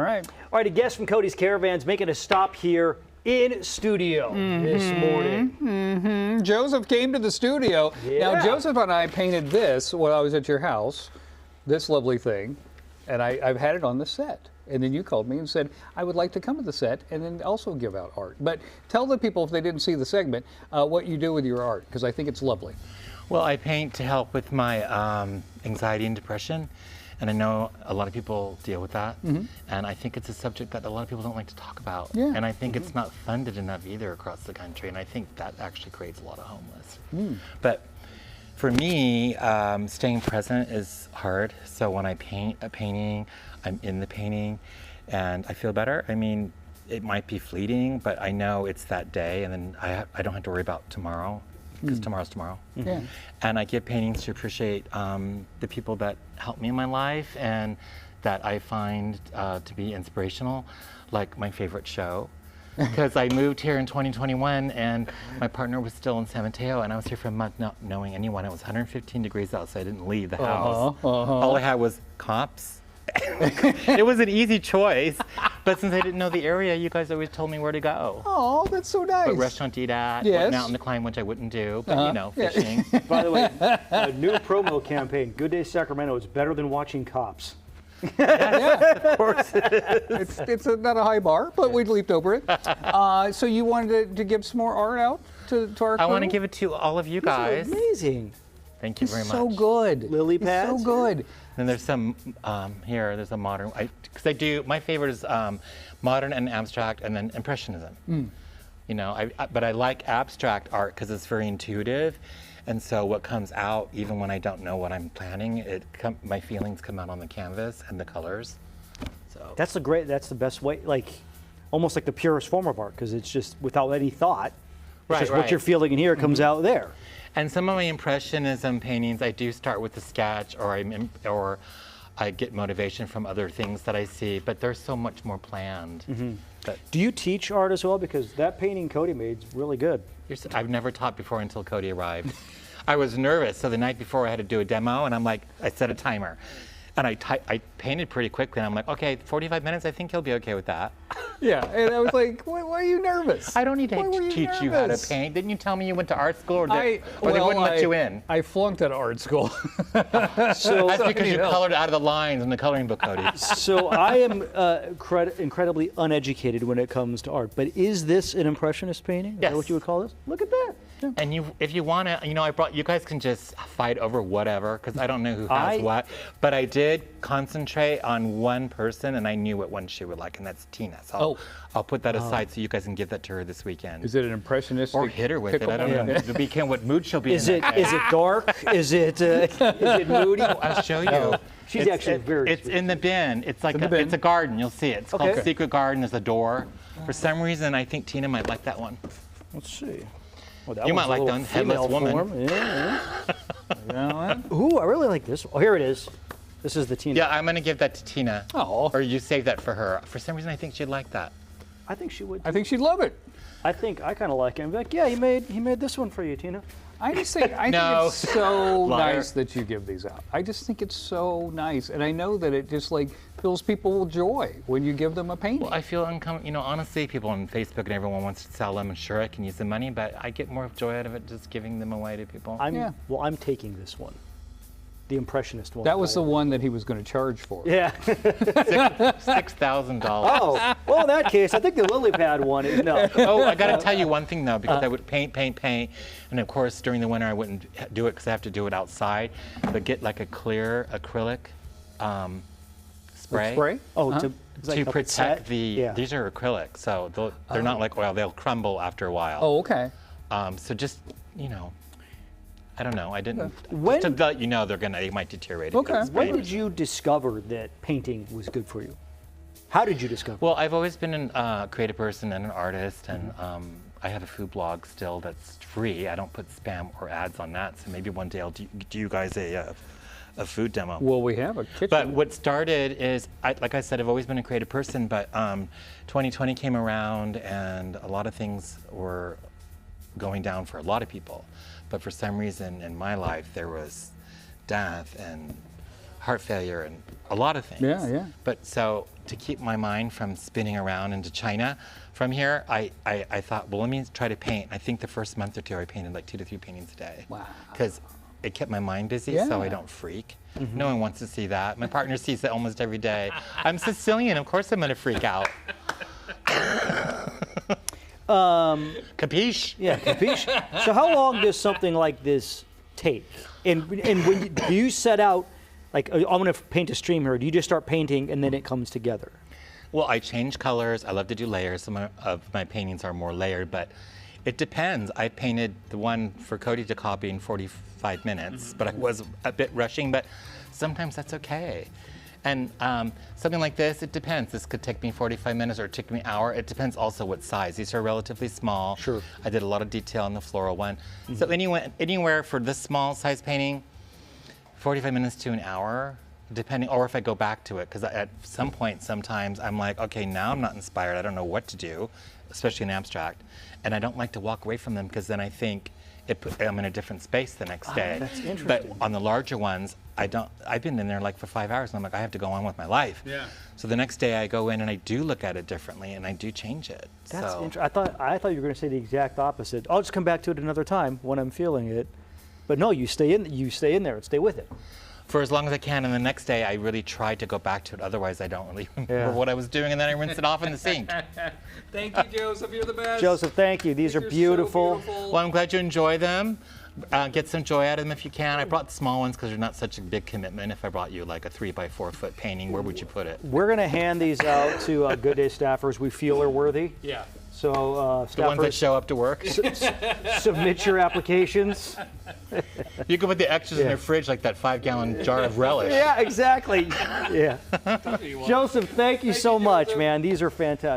right. All right, a guest from Cody's Caravans making a stop here in studio this morning. Joseph came to the studio. Yeah. Now, Joseph and I painted this while I was at your house, this lovely thing, and I've had it on the set. And then you called me and said, I would like to come to the set and then also give out art. But tell the people, if they didn't see the segment, what you do with your art, because I think it's lovely. Well, I paint to help with my anxiety and depression. And I know a lot of people deal with that. And I think it's a subject that a lot of people don't like to talk about. Yeah. And I think it's not funded enough either across the country. And I think that actually creates a lot of homeless. But for me, staying present is hard. So when I paint a painting, I'm in the painting and I feel better. I mean, it might be fleeting, but I know it's that day and then I don't have to worry about tomorrow, because tomorrow's tomorrow. Yeah. And I give paintings to appreciate the people that help me in my life and that I find to be inspirational, like my favorite show. Because I moved here in 2021 and my partner was still in San Mateo and I was here for a month not knowing anyone. It was 115 degrees out, so I didn't leave the house. All I had was cops. It was an easy choice, but since I didn't know the area, you guys always told me where to go. Oh, that's so nice. What restaurant to eat at, Yes. what mountain to climb, which I wouldn't do, but you know, fishing. By the way, a new promo campaign, Good Day Sacramento, is better than watching cops. Of course it is. It's not a high bar, but we leaped over it. So you wanted to give some more art out to our crew? I want to give it to all of you guys. Amazing. Thank you very It's much. so good. Lily It's pads? so good. And there's some here. There's a modern. Because I do. My favorite is modern and abstract, and then impressionism. You know, but I like abstract art because it's very intuitive, and so what comes out, even when I don't know what I'm planning, my feelings come out on the canvas and the colors. So That's the best way, like almost like the purest form of art, because it's just without any thought. It's just what you're feeling in here comes out there. And some of my impressionism paintings, I do start with a sketch, or I get motivation from other things that I see, but there's so much more planned. Do you teach art as well? Because that painting Cody made is really good. I've never taught before until Cody arrived. I was nervous, so the night before I had to do a demo, and I'm like, I set a timer. And I painted pretty quickly, and I'm like, okay, 45 minutes, I think he'll be okay with that. Yeah, and I was like, why are you nervous? I don't need to teach you how to paint. Didn't you tell me you went to art school, or they wouldn't let you in? I flunked at art school. So That's because you colored out of the lines in the coloring book, Cody. So I am incredibly uneducated when it comes to art, but is this an impressionist painting? Is that what you would call this? Look at that. And if you want to, I brought, you guys can just fight over whatever, because I don't know who has what, but I did concentrate on one person, and I knew what one she would like, and that's Tina. So I'll put that aside so you guys can give that to her this weekend. Is it an impressionistic? Or hit her with it. I don't know. The weekend, what mood she'll be in. Is it dark? Is it moody? I'll show you. She's actually very. It's in the bin. It's like bin. it's a garden. You'll see it. It's called Secret Garden. There's a door. For some reason, I think Tina might like that one. Let's see. Well, You might like that headless woman. Form. Yeah. You know what? Ooh, I really like this. Oh, here it is. This is the Tina. Yeah, I'm gonna give that to Tina. Oh. Or you save that for her. For some reason, I think she'd like that. I think she would. I think she'd love it. I think I kind of like it. I'm like, yeah, he made this one for you, Tina. I just think think it's so nice that you give these out. I just think it's so nice, and I know that it just like fills people with joy when you give them a painting. Well, I feel honestly, people on Facebook and everyone wants to sell them, and sure, I can use the money, but I get more joy out of it just giving them away to people. Well, I'm taking this one, the impressionist one. That was the one that he was going to charge for. Yeah. $6,000. Oh, well, in that case, I think the lily pad one is no. Oh, I got to tell you one thing though, because I would paint, and of course during the winter I wouldn't do it because I have to do it outside. But get like a clear acrylic spray. Spray? Oh, to protect the. Yeah. These are acrylic, so they're not like oil. They'll crumble after a while. Oh, okay. So just I don't know. I didn't. When, just to let you know, they might deteriorate. Okay. When did you discover that painting was good for you? How did you discover? Well, I've always been a creative person and an artist, and I have a food blog still that's free. I don't put spam or ads on that, so maybe one day I'll do you guys a food demo. Well, we have a kitchen. But what started is, like I said, I've always been a creative person, but 2020 came around and a lot of things were going down for a lot of people. But for some reason in my life, there was death and heart failure and a lot of things. Yeah, yeah. But so to keep my mind from spinning around into China from here, I thought, well, let me try to paint. I think the first month or two I painted like 2 to 3 paintings a day. Wow. Because it kept my mind busy so I don't freak. No one wants to see that. My partner sees that almost every day. I'm Sicilian, of course I'm gonna freak out. Capiche? Yeah, capiche? So how long does something like this take? And when do you set out, like, I'm going to paint a stream here, do you just start painting and then it comes together? Well, I change colors. I love to do layers. Some of my paintings are more layered, but it depends. I painted the one for Cody to copy in 45 minutes, but I was a bit rushing, but sometimes that's okay. And something like this, it depends. This could take me 45 minutes or it took me an hour. It depends also what size. These are relatively small. Sure. I did a lot of detail on the floral one. So anywhere for this small size painting, 45 minutes to an hour, depending, or if I go back to it, because at some point, sometimes I'm like, okay, now I'm not inspired. I don't know what to do, especially in abstract. And I don't like to walk away from them because then I think I'm in a different space the next day. That's interesting. But on the larger ones, I've been in there like for 5 hours and I'm like, I have to go on with my life. Yeah. So the next day I go in and I do look at it differently and I do change it. That's so. interesting. I thought you were going to say the exact opposite. I'll just come back to it another time when I'm feeling it. But no, you stay in there and stay with it. For as long as I can, and the next day I really try to go back to it. Otherwise, I don't really remember what I was doing, and then I rinse it off in the sink. Thank you, Joseph. You're the best. Joseph, thank you. These are You're so beautiful. Well, I'm glad you enjoy them. Get some joy out of them if you can. I brought small ones because they're not such a big commitment. If I brought you like a 3x4 foot painting, where would you put it? We're going to hand these out to Good Day staffers we feel are worthy. Yeah. So The ones that staffers, show up to work. submit your applications. You can put the extras in their fridge like that 5-gallon jar of relish. Yeah, exactly. Yeah. Joseph, thank you so much, man. These are fantastic.